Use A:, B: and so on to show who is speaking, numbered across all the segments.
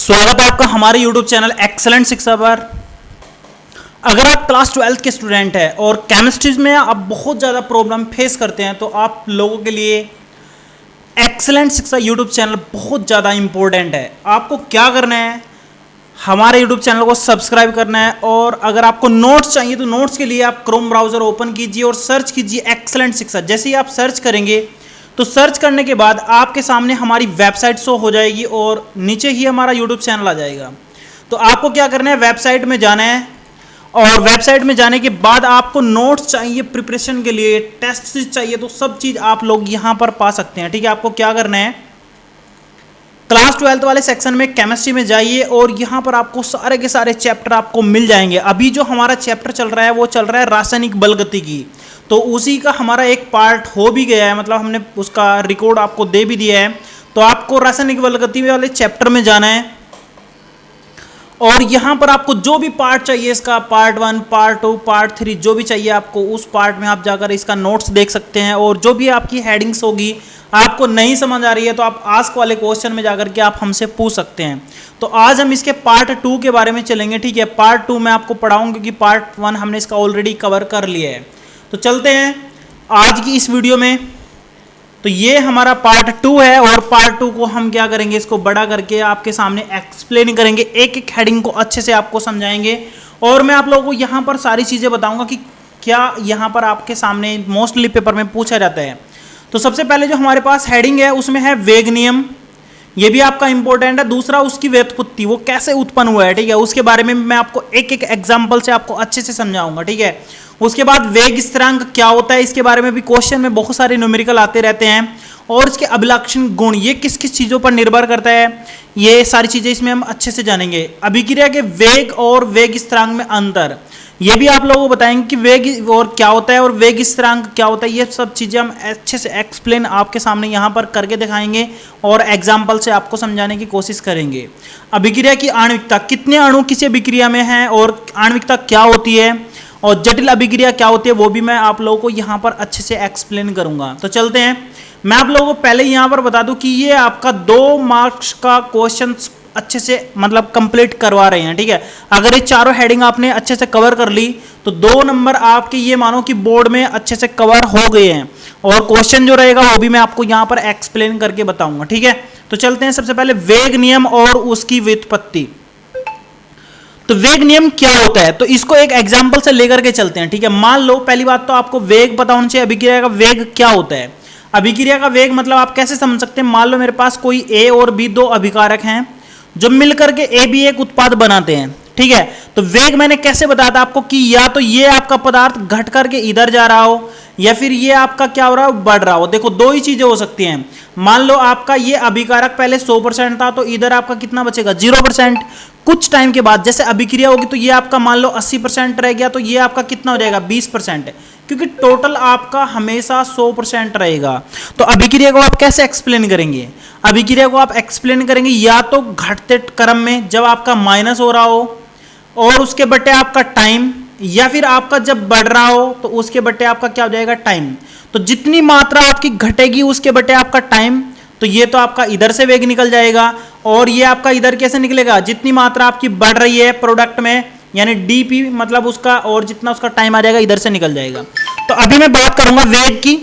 A: स्वागत है आपका हमारे YouTube चैनल एक्सेलेंट शिक्षा पर। अगर आप क्लास 12 के स्टूडेंट हैं और केमिस्ट्रीज में आप बहुत ज़्यादा प्रॉब्लम फेस करते हैं तो आप लोगों के लिए एक्सेलेंट शिक्षा YouTube चैनल बहुत ज़्यादा इंपॉर्टेंट है। आपको क्या करना है, हमारे YouTube चैनल को सब्सक्राइब करना है और अगर आपको नोट्स चाहिए तो नोट्स के लिए आप क्रोम ब्राउज़र ओपन कीजिए और सर्च कीजिए एक्सेलेंट शिक्षा। जैसे ही आप सर्च करेंगे तो सर्च करने के बाद आपके सामने हमारी वेबसाइट शो हो जाएगी और नीचे ही हमारा यूट्यूब चैनल आ जाएगा। तो आपको क्या करना है, वेबसाइट में जाना है और वेबसाइट में जाने के बाद आपको नोट्स चाहिए प्रिपरेशन के लिए, टेस्ट चाहिए, तो सब चीज़ आप लोग यहाँ पर पा सकते हैं। ठीक है, आपको क्या करना है, क्लास 12 वाले सेक्शन में केमिस्ट्री में जाइए और यहाँ पर आपको सारे के सारे चैप्टर आपको मिल जाएंगे। अभी जो हमारा चैप्टर चल रहा है वो चल रहा है रासायनिक बलगतिकी, तो उसी का हमारा एक पार्ट हो भी गया है, मतलब हमने उसका रिकॉर्ड आपको दे भी दिया है। तो आपको रासायनिक बलगतिकी वाले चैप्टर में जाना है और यहाँ पर आपको जो भी पार्ट चाहिए, इसका पार्ट 1, पार्ट 2, पार्ट 3 जो भी चाहिए आपको, उस पार्ट में आप जाकर इसका नोट्स देख सकते हैं। और जो भी आपकी हेडिंग्स होगी, आपको नहीं समझ आ रही है तो आप आस्क वाले क्वेश्चन में जाकर के आप हमसे पूछ सकते हैं। तो आज हम इसके पार्ट 2 के बारे में चलेंगे। ठीक है, पार्ट 2 में आपको पढ़ाऊंगा क्योंकि पार्ट 1 हमने इसका ऑलरेडी कवर कर लिया है। तो चलते हैं आज की इस वीडियो में। तो ये हमारा पार्ट 2 है और पार्ट 2 को हम क्या करेंगे, इसको बड़ा करके आपके सामने एक्सप्लेन करेंगे, एक एक हेडिंग को अच्छे से आपको समझाएंगे और मैं आप लोगों को यहाँ पर सारी चीज़ें बताऊंगा कि क्या यहाँ पर आपके सामने मोस्टली पेपर में पूछा जाता है। तो सबसे पहले जो हमारे पास हेडिंग है उसमें है वेग नियम, ये भी आपका इंपॉर्टेंट है। दूसरा उसकी व्युत्पत्ति, वो कैसे उत्पन्न हुआ है, ठीक है, उसके बारे में मैं आपको एक एक एग्जाम्पल से आपको अच्छे से समझाऊंगा। ठीक है, उसके बाद वेग स्थिरांक क्या होता है, इसके बारे में भी क्वेश्चन में बहुत सारे न्यूमेरिकल आते रहते हैं और इसके अभिलक्षण गुण, ये किस किस चीज़ों पर निर्भर करता है, ये सारी चीज़ें इसमें हम अच्छे से जानेंगे। अभिक्रिया के वेग और वेग स्थिरांक में अंतर, ये भी आप लोगों को बताएंगे कि वेग और क्या होता है और वेग स्थिरांक क्या होता है। ये सब चीज़ें हम अच्छे से एक्सप्लेन आपके सामने यहाँ पर करके दिखाएंगे और एग्जाम्पल से आपको समझाने की कोशिश करेंगे। अभिक्रिया की आणविकता, कितने अणु किसी अभिक्रिया में हैं और आणविकता क्या होती है और जटिल अभिक्रिया क्या होती है, वो भी मैं आप लोगों को यहाँ पर अच्छे से एक्सप्लेन करूँगा। तो चलते हैं, मैं आप लोगों को पहले यहाँ पर बता दूँ कि ये आपका 2 मार्क्स का क्वेश्चन अच्छे से मतलब कंप्लीट करवा रहे हैं। ठीक है, अगर ये चारों हेडिंग आपने अच्छे से कवर कर ली तो 2 नंबर आपके ये मानो कि बोर्ड में अच्छे से कवर हो गए हैं और क्वेश्चन जो रहेगा वो भी मैं आपको यहाँ पर एक्सप्लेन करके बताऊंगा। ठीक है, तो चलते हैं सबसे पहले वेग नियम और उसकी व्युत्पत्ति। तो वेग नियम क्या होता है, तो इसको एक एग्जाम्पल से लेकर के चलते हैं। ठीक है, मान लो पहली बात तो आपको वेग पता होना चाहिए, अभिक्रिया का वेग क्या होता है। अभिक्रिया का वेग मतलब आप कैसे समझ सकते हैं, मान लो मेरे पास कोई ए और बी 2 अभिकारक हैं जो मिलकर के ए बी एक उत्पाद बनाते हैं। ठीक है, तो वेग मैंने कैसे बताया था आपको कि या तो ये आपका पदार्थ घट करके इधर जा रहा हो या फिर ये आपका क्या हो रहा हो, बढ़ रहा हो। देखो 2 ही चीजें हो सकती हैं। मान लो आपका ये अभिकारक पहले 100% था तो इधर आपका कितना बचेगा, 0%। कुछ टाइम के बाद जैसे अभिक्रिया होगी तो ये आपका मान लो 80% रह गया तो ये आपका कितना हो जाएगा, 20%, क्योंकि टोटल आपका हमेशा 100% रहेगा। तो अभिक्रिया को आप कैसे एक्सप्लेन करेंगे, अभिक्रिया को आप एक्सप्लेन करेंगे या तो घटते क्रम में जब आपका माइनस हो रहा हो और उसके बटे आपका टाइम, या फिर आपका जब बढ़ रहा हो तो उसके बटे आपका क्या हो जाएगा, टाइम। तो जितनी मात्रा आपकी घटेगी उसके बटे आपका टाइम, तो ये तो आपका इधर से वेग निकल जाएगा और ये आपका इधर कैसे निकलेगा, जितनी मात्रा आपकी बढ़ रही है प्रोडक्ट में यानी डीपी मतलब उसका, और जितना उसका टाइम आ जाएगा इधर से निकल जाएगा। तो अभी मैं बात करूंगा वेग की।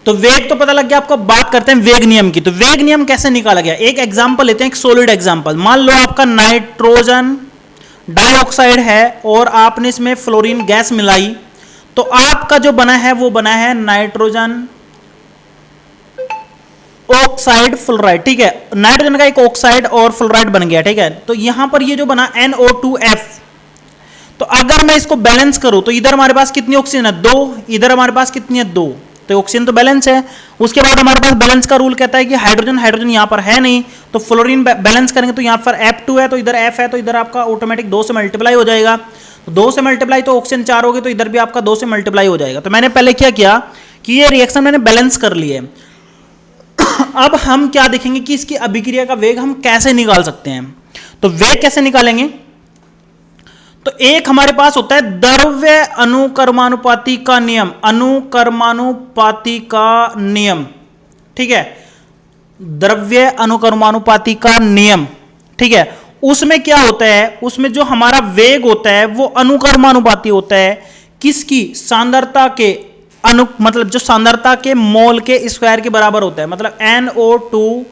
A: तो वेग तो पता लग गया आपको, बात करते हैं वेग नियम की। तो वेग नियम कैसे निकाला गया, एक एग्जांपल लेते हैं, एक सॉलिड एग्जांपल। मान लो आपका नाइट्रोजन डाइऑक्साइड है और आपने इसमें फ्लोरीन गैस मिलाई तो आपका जो बना है वो बना है नाइट्रोजन ऑक्साइड फ्लोराइड। ठीक है, नाइट्रोजन का एक ऑक्साइड और फ्लोराइड बन गया। ठीक है, तो यहां पर ये जो बना NO2F, तो अगर मैं इसको बैलेंस करूं तो इधर हमारे पास कितनी ऑक्सीजन है, 2, इधर हमारे पास कितनी है, 2, तो ऑक्सीजन तो बैलेंस है। उसके बाद हमारे पास बैलेंस का रूल कहता है कि हाइड्रोजन यहां पर है नहीं तो फ्लोरीन बैलेंस करेंगे तो यहां पर F2 है तो इधर F है तो इधर आपका ऑटोमेटिक 2 से मल्टीप्लाई हो जाएगा। तो 2 से मल्टीप्लाई तो ऑक्सीजन 4 होगी तो इधर भी आपका 2 से मल्टीप्लाई हो जाएगा। तो मैंने पहले क्या किया कि ये रिएक्शन मैंने बैलेंस कर लिए। अब हम क्या देखेंगे कि इसकी अभिक्रिया का वेग हम कैसे निकाल सकते हैं। तो वेग कैसे निकालेंगे, तो एक हमारे पास होता है द्रव्य अनुक्रमानुपाती का नियम, अनुक्रमानुपाती का नियम। ठीक है, द्रव्य अनुक्रमानुपाती का नियम, ठीक है, उसमें क्या होता है, उसमें जो हमारा वेग होता है वो अनुक्रमानुपाती होता है किसकी, सांद्रता के मतलब जो सांद्रता के मोल के स्क्वायर के बराबर होता है, मतलब NO2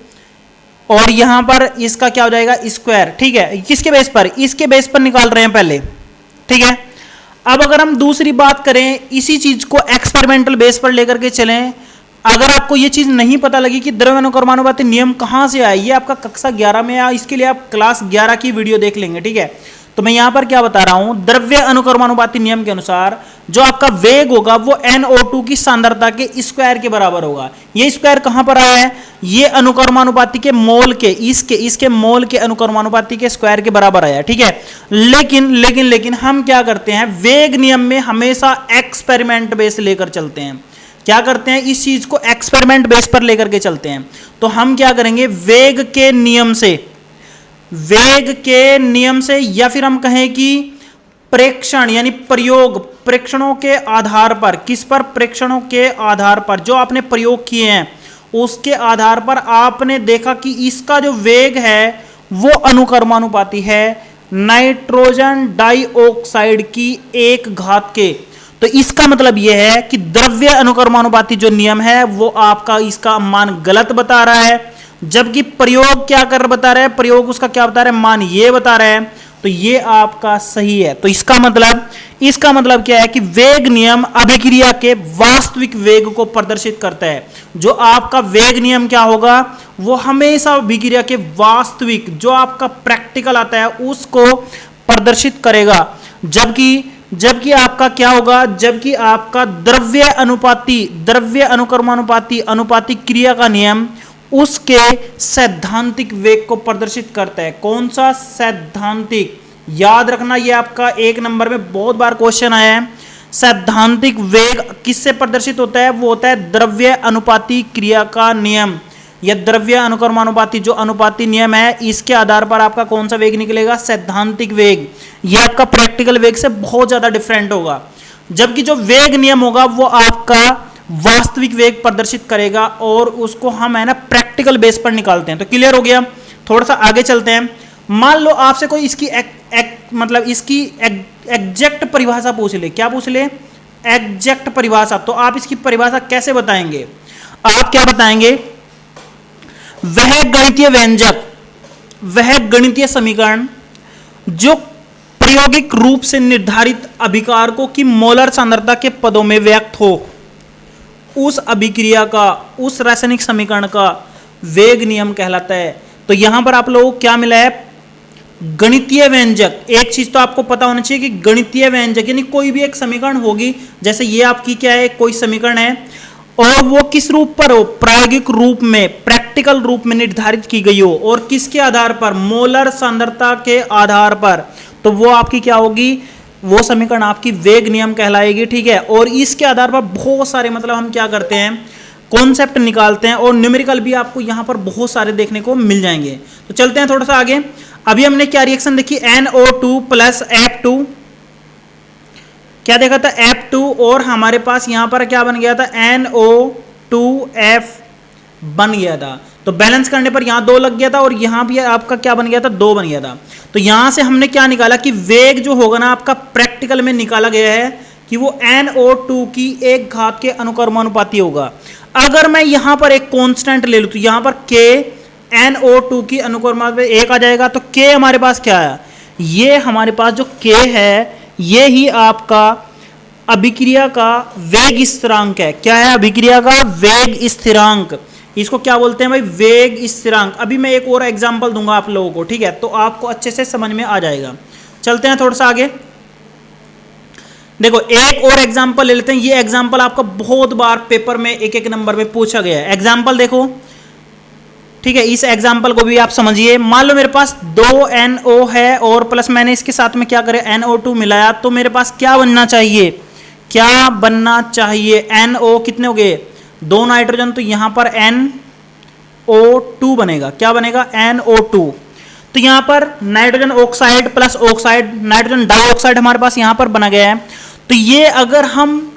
A: और यहां पर इसका क्या हो जाएगा स्क्वायर, ठीक है, किसके बेस पर, इसके बेस पर निकाल रहे हैं पहले, ठीक है। अब अगर हम दूसरी बात करें, इसी चीज को एक्सपेरिमेंटल बेस पर लेकर के चलें, अगर आपको ये चीज नहीं पता लगी कि द्रव्य अनुक्रमानुपाती नियम कहां से आया, ये आपका कक्षा 11 में आया, इसके लिए आप क्लास 11 की वीडियो देख लेंगे, ठीक है। तो मैं यहां पर क्या बता रहा हूं, द्रव्य अनुक्रमानुपाती नियम के अनुसार जो आपका वेग होगा वो NO2 की सांद्रता के स्क्वायर के बराबर होगा। ये स्क्वायर कहां पर आया है, ये अनुक्रमानुपाती के मोल के, इसके मोल के अनुक्रमानुपाती के स्क्वायर के बराबर आया, ठीक है। लेकिन हम क्या करते हैं, वेग नियम में हमेशा एक्सपेरिमेंट बेस लेकर चलते हैं, क्या करते हैं, इस चीज को एक्सपेरिमेंट बेस पर लेकर के चलते हैं। तो हम क्या करेंगे, वेग के नियम से या फिर हम कहें कि प्रेक्षण यानी प्रेक्षणों के आधार पर, किस पर, प्रेक्षणों के आधार पर, जो आपने प्रयोग किए हैं उसके आधार पर आपने देखा कि इसका जो वेग है वो अनुक्रमानुपाती है नाइट्रोजन डाइऑक्साइड की 1 घात के। तो इसका मतलब यह है कि द्रव्य अनुक्रमानुपाती जो नियम है वो आपका इसका मान गलत बता रहा है, जबकि प्रयोग क्या कर बता रहा है, प्रयोग उसका क्या बता रहा है, मान ये बता रहा है, तो ये आपका सही है। तो इसका मतलब क्या है कि वेग नियम अभिक्रिया के वास्तविक वेग को प्रदर्शित करता है। जो आपका वेग नियम क्या होगा, वो हमेशा अभिक्रिया के वास्तविक, जो आपका प्रैक्टिकल आता है उसको प्रदर्शित करेगा, जबकि आपका क्या होगा, जबकि आपका द्रव्य अनुक्रमानुपाती क्रिया का नियम उसके सैद्धांतिक वेग को प्रदर्शित करता है। कौन सा सैद्धांतिक, याद रखना, ये आपका 1 नंबर में बहुत बार क्वेश्चन आया है। सैद्धांतिक वेग किससे प्रदर्शित होता है, वो होता है द्रव्य अनुपाती क्रिया का नियम या द्रव्य अनुक्रमानुपाती जो अनुपाती नियम है, इसके आधार पर आपका कौन सा वेग निकलेगा, सैद्धांतिक वेग। ये आपका प्रैक्टिकल वेग से बहुत ज्यादा डिफरेंट होगा, जबकि जो वेग नियम होगा वो आपका वास्तविक वेग प्रदर्शित करेगा और उसको हम है ना प्रैक्टिकल बेस पर निकालते हैं। तो क्लियर हो गया, थोड़ा सा आगे चलते हैं। मान लो आपसे कोई इसकी मतलब इसकी एग्जैक्ट परिभाषा पूछ ले, क्या पूछ ले, एग्जैक्ट परिभाषा, तो आप इसकी परिभाषा कैसे बताएंगे, आप क्या बताएंगे, वह गणितीय व्यंजक, वह गणितीय समीकरण जो प्रायोगिक रूप से निर्धारित अभिकारकों की मोलर सांद्रता के पदों में व्यक्त हो, उस अभिक्रिया का, उस रासायनिक समीकरण का वेग नियम कहलाता है। तो यहां पर आप लोगों को क्या मिला है, गणितीय व्यंजक। एक चीज तो आपको पता होना चाहिए कि गणितीय व्यंजक यानी कोई भी एक समीकरण होगी, जैसे ये आपकी क्या है, कोई समीकरण है और वो किस रूप पर हो, प्रायोगिक रूप में, प्रैक्टिकल रूप में निर्धारित की गई हो और किसके आधार पर, मोलर सांद्रता के आधार पर, तो वो आपकी क्या होगी, वो समीकरण आपकी वेग नियम कहलाएगी, ठीक है। और इसके आधार पर बहुत सारे मतलब हम क्या करते हैं, कॉन्सेप्ट निकालते हैं और न्यूमेरिकल भी आपको यहां पर बहुत सारे देखने को मिल जाएंगे। तो चलते हैं थोड़ा सा आगे। अभी हमने क्या रिएक्शन देखी, NO2 प्लस F2, क्या देखा था, F2, और हमारे पास यहां पर क्या बन गया था, NO2F बन गया था। तो बैलेंस करने पर यहां 2 लग गया था और यहां भी आपका क्या बन गया था, 2 बन गया था। तो यहां से हमने क्या निकाला कि वेग जो होगा ना आपका प्रैक्टिकल में निकाला गया है कि वो NO2 की 1 घात के अनुक्रमानुपाती होगा। अगर मैं यहां पर एक कांस्टेंट ले लूं तो यहां पर K NO2 की अनुक्रमानुपाती 1 आ जाएगा। तो K हमारे पास क्या है, ये हमारे पास जो K है ये ही आपका अभिक्रिया का वेग स्थिरांक है। क्या है, अभिक्रिया का वेग स्थिरांक, इसको क्या बोलते हैं भाई, वेग स्थिरांक। अभी मैं एक और एग्जांपल दूंगा आप लोगों को, ठीक है, तो आपको अच्छे से समझ में आ जाएगा। चलते हैं थोड़ा सा आगे, देखो एक और एग्जांपल ले लेते हैं। ये एग्जांपल आपका बहुत बार पेपर में 1-1 नंबर में पूछा गया है। एग्जांपल देखो, ठीक है, इस एग्जांपल को भी आप समझिए। मान लो मेरे पास 2 NO है और प्लस मैंने इसके साथ में क्या करे, NO2 मिलाया, तो मेरे पास क्या बनना चाहिए, क्या बनना चाहिए, NO कितने हो गए, 2 नाइट्रोजन, तो यहां पर NO2 बनेगा, क्या बनेगा, NO2। तो यहां पर nitrogen oxide plus oxide, nitrogen dioxide हमारे पास यहां पर बना गया है। तो ये अगर हम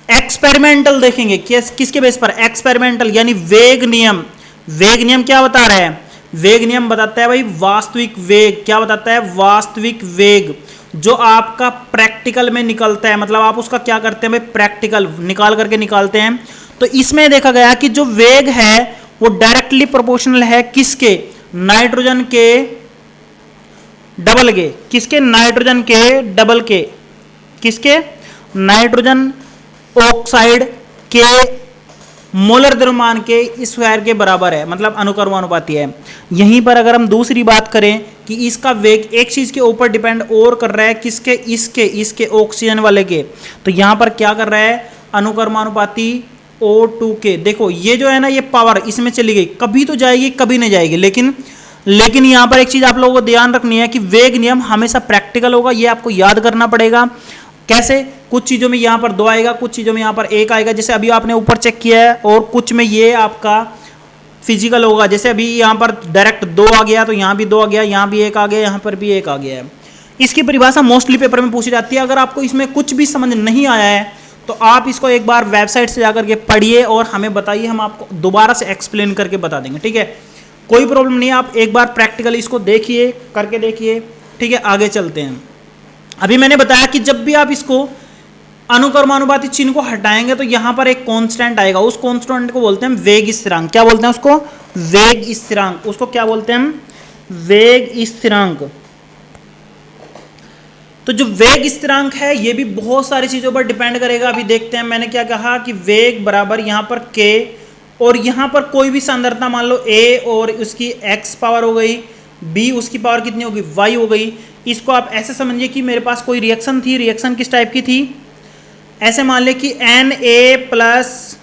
A: एक्सपेरिमेंटल देखेंगे, किसके बेस पर, एक्सपेरिमेंटल यानी वेग नियम वेग नियम क्या बता रहा है? वेग नियम बताता है भाई वास्तविक वेग। क्या बताता है? वास्तविक वेग जो आपका प्रैक्टिकल में निकलता है, मतलब आप उसका क्या करते हैं भाई, प्रैक्टिकल निकाल करके निकालते हैं। तो इसमें देखा गया कि जो वेग है वो डायरेक्टली प्रोपोर्शनल है किसके? नाइट्रोजन के डबल के। किसके? नाइट्रोजन के डबल के। किसके? नाइट्रोजन ऑक्साइड के मोलर द्रव्यमान के स्क्वायर के बराबर है, मतलब अनुक्रमानुपाती है। यहीं पर अगर हम दूसरी बात करें कि इसका वेग एक चीज के ऊपर डिपेंड और कर रहा है, किसके? इसके ऑक्सीजन वाले के। तो यहां पर क्या कर रहा है? अनुक्रमानुपाती O2 के। देखो ये जो है ना, ये पावर इसमें चली गई, कभी तो जाएगी कभी नहीं जाएगी, लेकिन यहां पर एक चीज आप लोगों को ध्यान रखनी है कि वेग नियम हमेशा प्रैक्टिकल होगा, ये आपको याद करना पड़ेगा। कैसे? कुछ चीजों में यहां पर 2 आएगा, कुछ चीजों में यहां पर 1 आएगा, जैसे अभी आपने ऊपर चेक किया है, और कुछ में ये आपका फिजिकल होगा। जैसे अभी यहां पर डायरेक्ट 2 आ गया, तो यहां भी 2 आ गया, यहां भी 1 आ गया, यहां पर भी 1 आ गया है। इसकी परिभाषा मोस्टली पेपर में पूछी जाती है। अगर आपको इसमें कुछ भी समझ नहीं आया है तो आप इसको एक बार वेबसाइट से जाकर के पढ़िए और हमें बताइए, हम आपको दोबारा से एक्सप्लेन करके बता देंगे, ठीक है? कोई प्रॉब्लम नहीं है, आप एक बार प्रैक्टिकली इसको देखिए, करके देखिए, ठीक है? आगे चलते हैं। अभी मैंने बताया कि जब भी आप इसको अनुक्रमानुपाती चिन्ह को हटाएंगे तो यहां पर एक कांस्टेंट आएगा, उस कांस्टेंट को बोलते हैं वेग स्थिरांक। क्या बोलते हैं उसको? वेग स्थिरांक। उसको क्या बोलते हैं हम? वेग स्थिरांक। तो जो वेग स्थिरांक है ये भी बहुत सारी चीजों पर डिपेंड करेगा। अभी देखते हैं, मैंने क्या कहा कि वेग बराबर यहां पर k, और यहां पर कोई भी सांद्रता मान लो a, और उसकी x पावर हो गई, b उसकी पावर कितनी होगी? y हो गई। इसको आप ऐसे समझिए कि मेरे पास कोई रिएक्शन थी, रिएक्शन किस टाइप की थी? ऐसे मान ले कि Na प्लस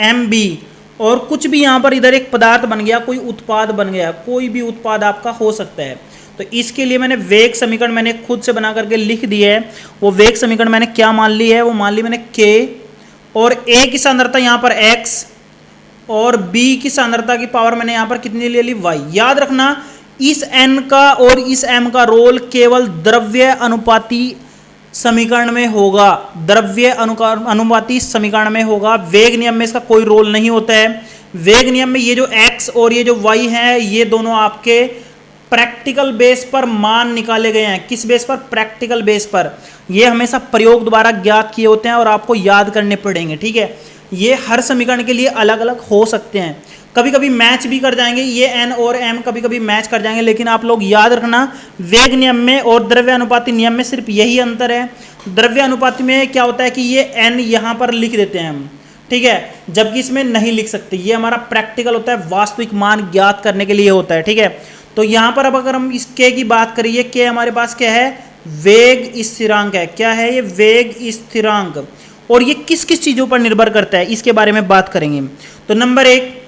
A: Mb, और कुछ भी यहां पर इधर एक पदार्थ बन गया, कोई उत्पाद बन गया, कोई भी उत्पाद आपका हो सकता है। तो इसके लिए मैंने वेग समीकरण मैंने खुद से बना करके लिख दिया है। वो वेग समीकरण मैंने क्या मान ली है? वो मान ली मैंने k, और a की सांद्रता यहां पर x, और b की सांद्रता की पावर मैंने यहां पर कितनी ले ली? y। याद रखना इस n का और इस m का रोल केवल द्रव्य अनुपाती समीकरण में होगा, द्रव्य अनुपाती समीकरण में होगा। वेग नियम में इसका कोई रोल नहीं होता है। वेग नियम में ये जो x और ये जो y है, ये दोनों आपके प्रैक्टिकल बेस पर मान निकाले गए हैं। किस बेस पर? प्रैक्टिकल बेस पर। ये हमेशा प्रयोग द्वारा ज्ञात किए होते हैं और आपको याद करने पड़ेंगे, ठीक है? ये हर समीकरण के लिए अलग अलग हो सकते हैं, कभी कभी मैच भी कर जाएंगे, ये n और m कभी कभी मैच कर जाएंगे, लेकिन आप लोग याद रखना वेग नियम में और द्रव्य अनुपाती नियम में सिर्फ यही अंतर है। द्रव्य अनुपाती में क्या होता है कि ये n यहां पर लिख देते हैं हम, ठीक है, जबकि इसमें नहीं लिख सकते। ये हमारा प्रैक्टिकल होता है, वास्तविक मान ज्ञात करने के लिए होता है, ठीक है? तो यहां पर अब अगर हम इस k की बात करिए, k हमारे पास क्या है? वेग स्थिरांक है। क्या है ये? वेग स्थिरांक। और ये किस किस चीजों पर निर्भर करता है, इसके बारे में बात करेंगे। तो नंबर एक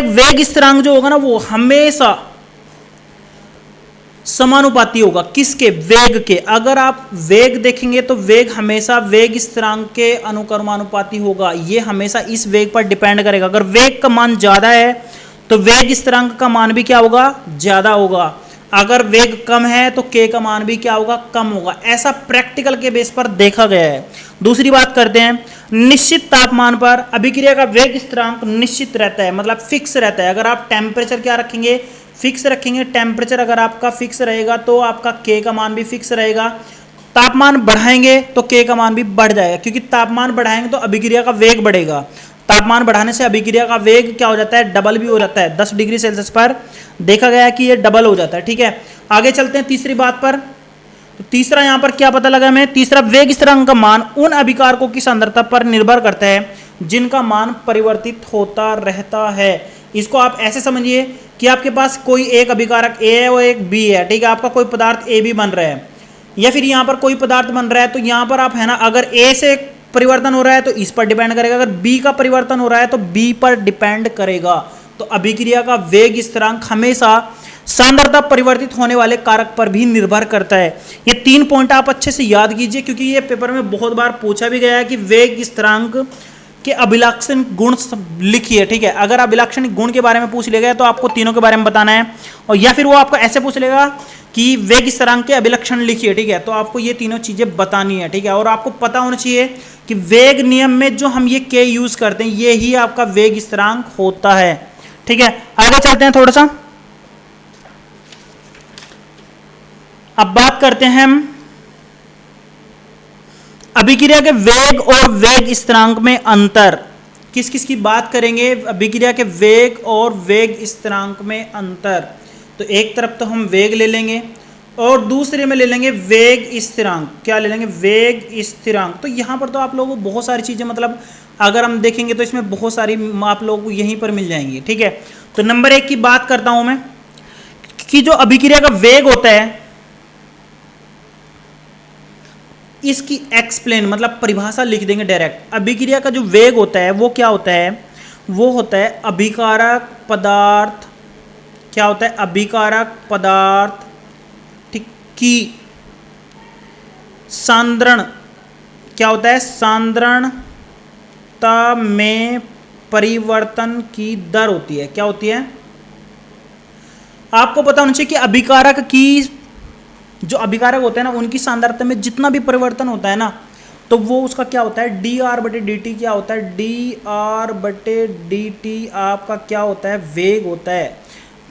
A: वेग स्थिरांक जो होगा ना, वो हमेशा समानुपाती होगा। किसके? वेग के। अगर आप वेग देखेंगे तो वेग हमेशा वेग स्थिरांक के अनुक्रमानुपाती होगा। ये हमेशा इस वेग पर डिपेंड करेगा। अगर वेग का मान ज्यादा है तो वेग स्थिरांक का मान भी क्या होगा? ज्यादा होगा। अगर वेग कम है तो k का मान भी क्या होगा? कम होगा। ऐसा प्रैक्टिकल के बेस पर देखा गया है। दूसरी बात करते हैं, निश्चित तापमान पर अभिक्रिया का वेग स्थिरांक निश्चित रहता है, मतलब फिक्स रहता है। अगर आप टेम्परेचर क्या रखेंगे? फिक्स रखेंगे। टेम्परेचर अगर आपका फिक्स रहेगा तो आपका k का मान भी फिक्स रहेगा। तापमान बढ़ाएंगे तो k का मान भी बढ़ जाएगा, क्योंकि तापमान बढ़ाएंगे तो अभिक्रिया का वेग बढ़ेगा। तापमान बढ़ाने से अभिक्रिया का वेग क्या हो जाता है? डबल भी हो जाता है। 10 डिग्री सेल्सियस पर देखा गया है कि ये डबल हो जाता है, ठीक है? आगे चलते हैं तीसरी बात पर। तो तीसरा यहां पर क्या पता लगा हमें? तीसरा, वेग स्थिरांक का मान उन अभिकारकों की सांद्रता पर निर्भर करता है जिनका मान परिवर्तित होता रहता है। इसको आप ऐसे समझिए कि आपके पास कोई एक अभिकारक A है और एक B है, ठीक है? आपका कोई पदार्थ AB बन रहा है, या फिर यहां पर कोई पदार्थ बन रहा है, तो यहां पर आप है ना, अगर A से परिवर्तन हो रहा है तो इस पर डिपेंड करेगा, अगर B का परिवर्तन हो रहा है तो B पर डिपेंड करेगा। तो अभिक्रिया का वेग स्थिरांक हमेशा सांद्रता परिवर्तित होने वाले कारक पर भी निर्भर करता है। ये 3 पॉइंट आप अच्छे से याद कीजिए, क्योंकि ये पेपर में बहुत बार पूछा भी गया है कि वेग स्थिरांक के अभिलक्षणिक गुण लिखिए, ठीक है? अगर अभिलक्षणिक गुण के बारे में पूछ लिया गया तो आपको तीनों के बारे में बताना है, और या फिर वो आपको ऐसे पूछ लेगा कि वेग स्थिरांक के अभिलक्षण लिखिए, ठीक है। तो आपको ये तीनों चीजें बतानी है, ठीक है। और आपको पता होना चाहिए कि वेग नियम में जो हम ये के यूज करते हैं ये ही आपका वेग स्थिरांक होता है, ठीक है। आगे चलते हैं थोड़ा सा। अब बात करते हैं हम अभिक्रिया के वेग और वेग स्थिरांक में अंतर। किस किस की बात करेंगे? अभिक्रिया के वेग और वेग स्थिरांक में अंतर। तो एक तरफ तो हम वेग ले लेंगे और दूसरे में ले लेंगे वेग स्थिरांक। क्या ले लेंगे? वेग स्थिरांक। तो यहाँ पर तो आप लोगों को बहुत सारी चीज़ें, मतलब अगर हम देखेंगे तो इसमें बहुत सारी आप लोगों को यहीं पर मिल जाएंगी, ठीक है। तो नंबर 1 की बात करता हूं मैं कि जो अभिक्रिया का वेग होता है इसकी एक्सप्लेन मतलब परिभाषा लिख देंगे डायरेक्ट। अभिक्रिया का जो वेग होता है वो क्या होता है? वो होता है अभिकारक पदार्थ। क्या होता है? अभिकारक पदार्थ, ठीक, की सांद्रण। क्या होता है? सांद्रणता में परिवर्तन की दर होती है। क्या होती है? आपको पता होना चाहिए कि अभिकारक की जो अभिकारक होते हैं ना उनकी सांद्रता में जितना भी परिवर्तन होता है ना तो वो उसका क्या होता है? डी आर बटे डी टी। क्या होता है? डी आर बटे डी टी आपका क्या होता है? वेग होता है।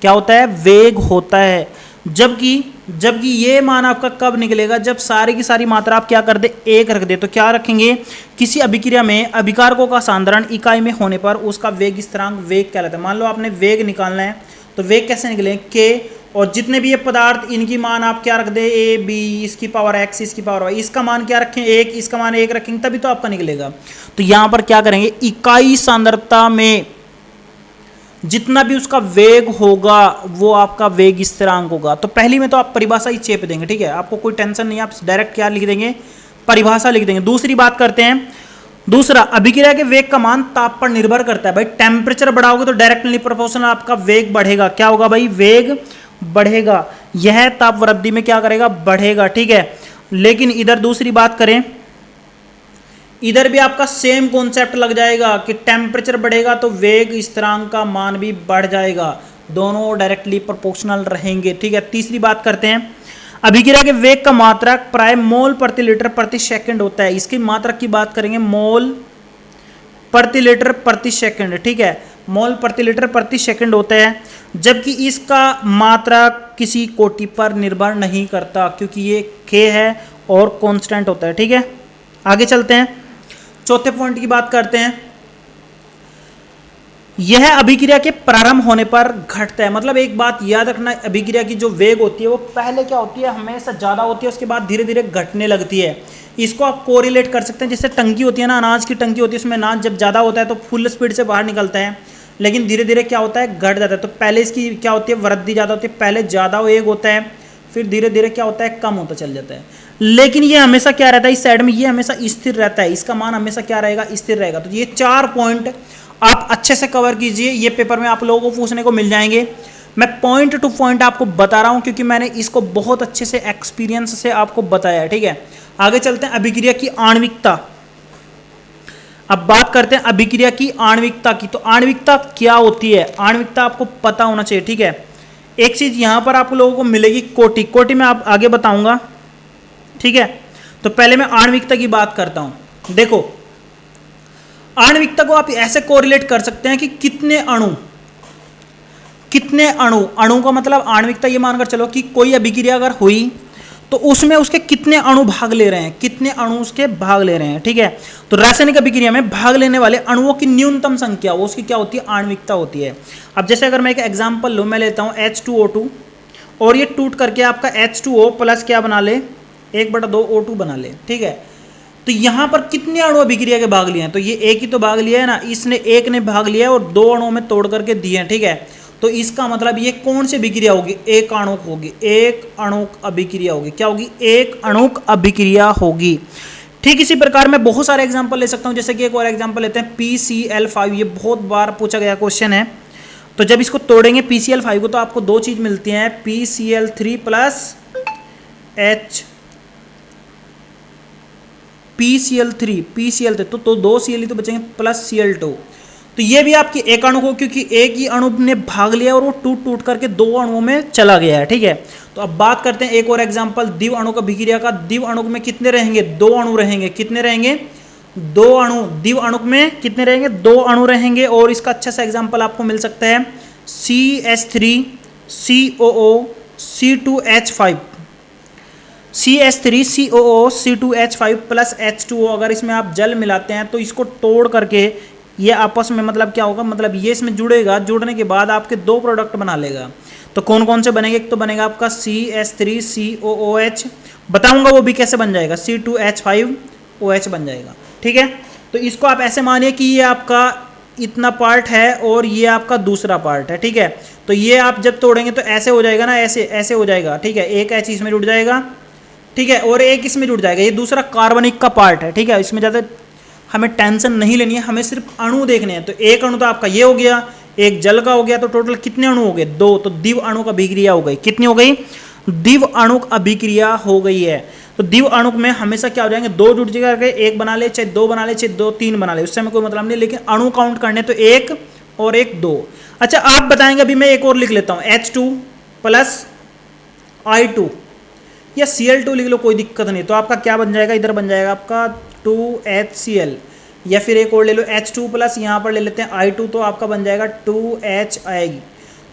A: क्या होता है? वेग होता है। जबकि ये मान आपका कब निकलेगा? जब सारी की सारी मात्रा आप क्या कर दे? एक रख दे। तो क्या रखेंगे? किसी अभिक्रिया में अभिकारकों का सांद्रण इकाई में होने पर उसका वेग स्थिरांक वेग कहलाता है। मान लो आपने वेग निकालना है तो वेग कैसे निकले? के, और जितने भी ये पदार्थ इनकी मान आप क्या रख दे? ए बी, इसकी पावर एक्स, इसकी पावर वाई। इसका मान क्या रखें? एक। इसका मान एक रखेंगे तभी तो आपका निकलेगा। तो यहां पर क्या करेंगे? इकाई सांद्रता में जितना भी उसका वेग होगा वो आपका वेग स्थिरांक होगा। तो पहली में तो आप परिभाषा ही चेप देंगे, ठीक है। आपको कोई टेंशन नहीं, आप डायरेक्ट क्या लिख देंगे? परिभाषा लिख देंगे। दूसरी बात करते हैं। दूसरा, अभिक्रिया के वेग का मान ताप पर निर्भर करता है। भाई टेम्परेचर बढ़ाओगे तो डायरेक्टली प्रोपोर्शनल आपका वेग बढ़ेगा। क्या होगा भाई? वेग बढ़ेगा। यह ताप वृद्धि में क्या करेगा? बढ़ेगा, ठीक है। लेकिन इधर दूसरी बात करें, इधर भी आपका सेम कॉन्सेप्ट लग जाएगा कि टेम्परेचर बढ़ेगा तो वेग स्थिरांक का मान भी बढ़ जाएगा। दोनों डायरेक्टली प्रोपोर्शनल रहेंगे, ठीक है। तीसरी बात करते हैं, अभिक्रिया के वेग का मात्रक प्राय मोल प्रति लीटर प्रति सेकंड होता है। इसकी मात्रक की बात करेंगे, मोल प्रति लीटर प्रति सेकंड, ठीक है। मोल प्रति लीटर प्रति सेकंड होता है, जबकि इसका मात्रक किसी कोटि पर निर्भर नहीं करता क्योंकि ये के है और कांस्टेंट होता है, ठीक है। आगे चलते हैं, चौथे पॉइंट की बात करते हैं। यह अभिक्रिया के प्रारंभ होने पर घटता है। मतलब एक बात याद रखना, अभिक्रिया की जो वेग होती है वो पहले क्या होती है? हमेशा ज़्यादा होती है, उसके बाद धीरे धीरे घटने लगती है। इसको आप कोरिलेट कर सकते हैं, जैसे टंकी होती है ना, अनाज की टंकी होती है, उसमें अनाज जब ज़्यादा होता है तो फुल स्पीड से बाहर निकलता है, लेकिन धीरे धीरे क्या होता है? घट जाता है। तो पहले इसकी क्या होती है? वृद्धि ज़्यादा होती है, पहले ज़्यादा वेग होता है, फिर धीरे धीरे क्या होता है? कम होता चल जाता है। लेकिन ये हमेशा क्या रहता है? इस साइड में ये हमेशा स्थिर रहता है, इसका मान हमेशा क्या रहेगा? स्थिर रहेगा। तो ये 4 पॉइंट आप अच्छे से कवर कीजिए, ये पेपर में आप लोगों को पूछने को मिल जाएंगे। मैं पॉइंट टू पॉइंट आपको बता रहा हूं क्योंकि मैंने इसको बहुत अच्छे से एक्सपीरियंस से आपको बताया है, ठीक है। आगे चलते हैं, अभिक्रिया की आणविकता। अब बात करते हैं अभिक्रिया की आणविकता की। तो आणविकता क्या होती है? आणविकता आपको पता होना चाहिए, ठीक है। एक चीज यहां पर आप लोगों को मिलेगी, कोटि। कोटि में आप आगे बताऊंगा, ठीक है। तो पहले मैं आणविकता की बात करता हूं। देखो, आणविकता को आप ऐसे कोरिलेट कर सकते हैं कि कितने अणु अणु का मतलब आणविकता ये मानकर चलो कि कोई अभिक्रिया अगर हुई तो उसमें उसके कितने अणु भाग ले रहे हैं, कितने अणु उसके भाग ले रहे हैं, ठीक है। तो रासायनिक अभिक्रिया में भाग लेने वाले अणुओं की न्यूनतम संख्या वो उसकी क्या होती है? आणविकता होती है। अब जैसे अगर मैं एक एग्जांपल लूं, मैं लेता हूं H2O2 और ये टूट करके आपका H2O प्लस क्या बना ले? 1/2 O2 बना ले, ठीक है। तो यहां पर कितने अणु अभिक्रिया के भाग लिए हैं? तो ये एक ही तो भाग लिया है ना, इसने एक ने भाग लिया है और 2 अणुओं में तोड़ करके दिए हैं, ठीक है। तो इसका मतलब ये कौन सी अभिक्रिया होगी? एक अणुक होगी, एक अणुक अभिक्रिया होगी। क्या होगी? एक अणुक अभिक्रिया होगी। ठीक इसी प्रकार मैं बहुत सारे एग्जांपल ले सकता हूं, जैसे कि एक और एग्जांपल लेते हैं PCl5। ये बहुत बार पूछा गया क्वेश्चन है। तो जब इसको तोड़ेंगे PCl5 को तो आपको 2 चीज मिलती हैं, PCl3 प्लस H PCl3 तो 2 Cl तो बचेंगे प्लस Cl2। तो ये भी आपकी एक अणु को, क्योंकि एक ही अणु ने भाग लिया और वो टूट टूट करके दो अणुओं में चला गया है, ठीक है। तो अब बात करते हैं एक और एग्जांपल द्विव अणु अभिक्रिया का। द्विव अणु में कितने रहेंगे, दो अणु रहेंगे। कितने रहेंगे, दो अणु। द्विव अणु में कितने रहेंगे, दो अणु रहेंगे। और इसका अच्छा सा एग्जांपल आपको मिल सकता है CH3 COO C2H5, CH3 COO C2H5 plus H2O। अगर इसमें आप जल मिलाते हैं तो इसको तोड़ करके ये आपस में मतलब क्या होगा, मतलब ये इसमें जुड़ेगा, जुड़ने के बाद आपके दो प्रोडक्ट बना लेगा। तो कौन कौन से बनेंगे, एक तो बनेगा आपका CH3 COOH, बताऊंगा वो भी कैसे बन जाएगा, C2H5OH बन जाएगा, ठीक है। तो इसको आप ऐसे मानिए कि ये आपका इतना पार्ट है और ये आपका दूसरा पार्ट है, ठीक है। तो ये आप जब तोड़ेंगे तो ऐसे हो जाएगा ना, ऐसे ऐसे हो जाएगा, ठीक है। एक H इसमें जुड़ जाएगा, ठीक है, और एक इसमें जुड़ जाएगा। ये दूसरा कार्बनिक का पार्ट है, ठीक है। इसमें ज़्यादा हमें टेंशन नहीं लेनी है, हमें सिर्फ अणु देखने हैं। तो एक अणु तो आपका ये हो गया, एक जल का हो गया, तो टोटल कितने अणु हो गए, दो। तो द्विव अणु अभिक्रिया हो गई, कितनी हो गई, द्विव अणु अभिक्रिया हो गई है। तो द्विव अणु में हमेशा क्या हो जाएंगे, दो जुड़ करके एक बना ले, चाहे दो बना ले, चाहे दो तीन बना ले, उससे हमें कोई मतलब नहीं। लेकिन अणु काउंट करने तो एक और एक दो। अच्छा आप बताएंगे, अभी मैं एक और लिख लेता हूं, H2 प्लस I2 या Cl2 लिख लो, कोई दिक्कत नहीं। तो आपका क्या बन जाएगा, इधर बन जाएगा आपका 2HCl, या फिर एक और ले लो H2 प्लस यहाँ पर ले लेते हैं I2, तो आपका बन जाएगा 2H आएगी।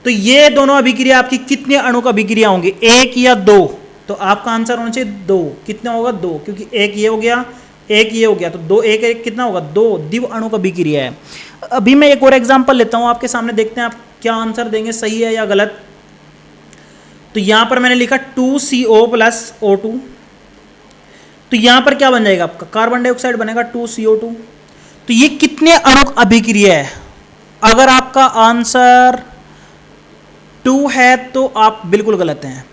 A: तो ये दोनों अभिक्रिया आपकी कितने अणु का अभिक्रिया होंगे, एक या दो। तो आपका आंसर होना चाहिए दो। कितना होगा, दो, क्योंकि एक ये हो गया, एक ये हो गया, तो दो एक एक कितना होगा, दो। द्विव अणु का अभिक्रिया है। अभी मैं एक और एग्जांपल लेता हूं आपके सामने, देखते हैं आप क्या आंसर देंगे, सही है या गलत। तो यहां पर मैंने लिखा 2CO प्लस O2, तो यहां पर क्या बन जाएगा आपका, कार्बन डाइऑक्साइड बनेगा 2CO2। तो ये कितने अणु अभिक्रिया है। अगर आपका आंसर 2 है तो आप बिल्कुल गलत हैं,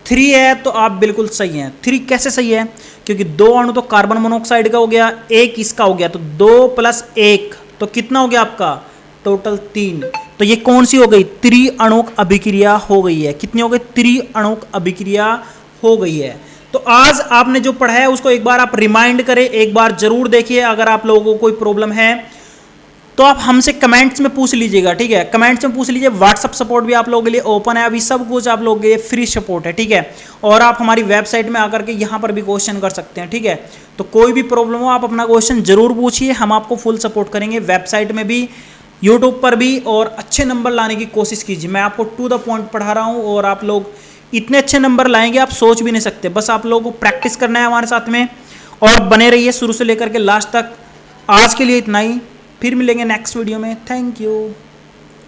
A: 3 है तो आप बिल्कुल सही हैं। 3 कैसे सही है, क्योंकि दो अणु तो कार्बन मोनोऑक्साइड का हो गया, एक इसका हो गया, तो 2 प्लस 1 तो कितना हो गया आपका, टोटल 3। तो ये कौन सी हो गई, त्रिअणुक अभिक्रिया हो गई है। कितनी हो गई, त्रिअणुक अभिक्रिया हो गई है। तो आज आपने जो पढ़ा है उसको एक बार आप रिमाइंड करें, एक बार जरूर देखिए। अगर आप लोगों को कोई प्रॉब्लम है तो आप हमसे कमेंट्स में पूछ लीजिएगा, ठीक है। कमेंट्स में पूछ लीजिए। व्हाट्सअप सपोर्ट भी आप लोगों के लिए ओपन है, अभी सब कुछ आप लोगों के लिए फ्री सपोर्ट है, ठीक है। और आप हमारी वेबसाइट में आकर के यहाँ पर भी क्वेश्चन कर सकते हैं, ठीक है। तो कोई भी प्रॉब्लम हो आप अपना क्वेश्चन जरूर पूछिए, हम आपको फुल सपोर्ट करेंगे। वेबसाइट में भी, यूट्यूब पर भी, और अच्छे नंबर लाने की कोशिश कीजिए। मैं आपको टू द पॉइंट पढ़ा रहा हूँ और आप लोग इतने अच्छे नंबर लाएंगे आप सोच भी नहीं सकते। बस आप लोगों को प्रैक्टिस करना है हमारे साथ में, और बने रहिए शुरू से लेकर के लास्ट तक। आज के लिए इतना ही, फिर मिलेंगे नेक्स्ट वीडियो में। Thank you.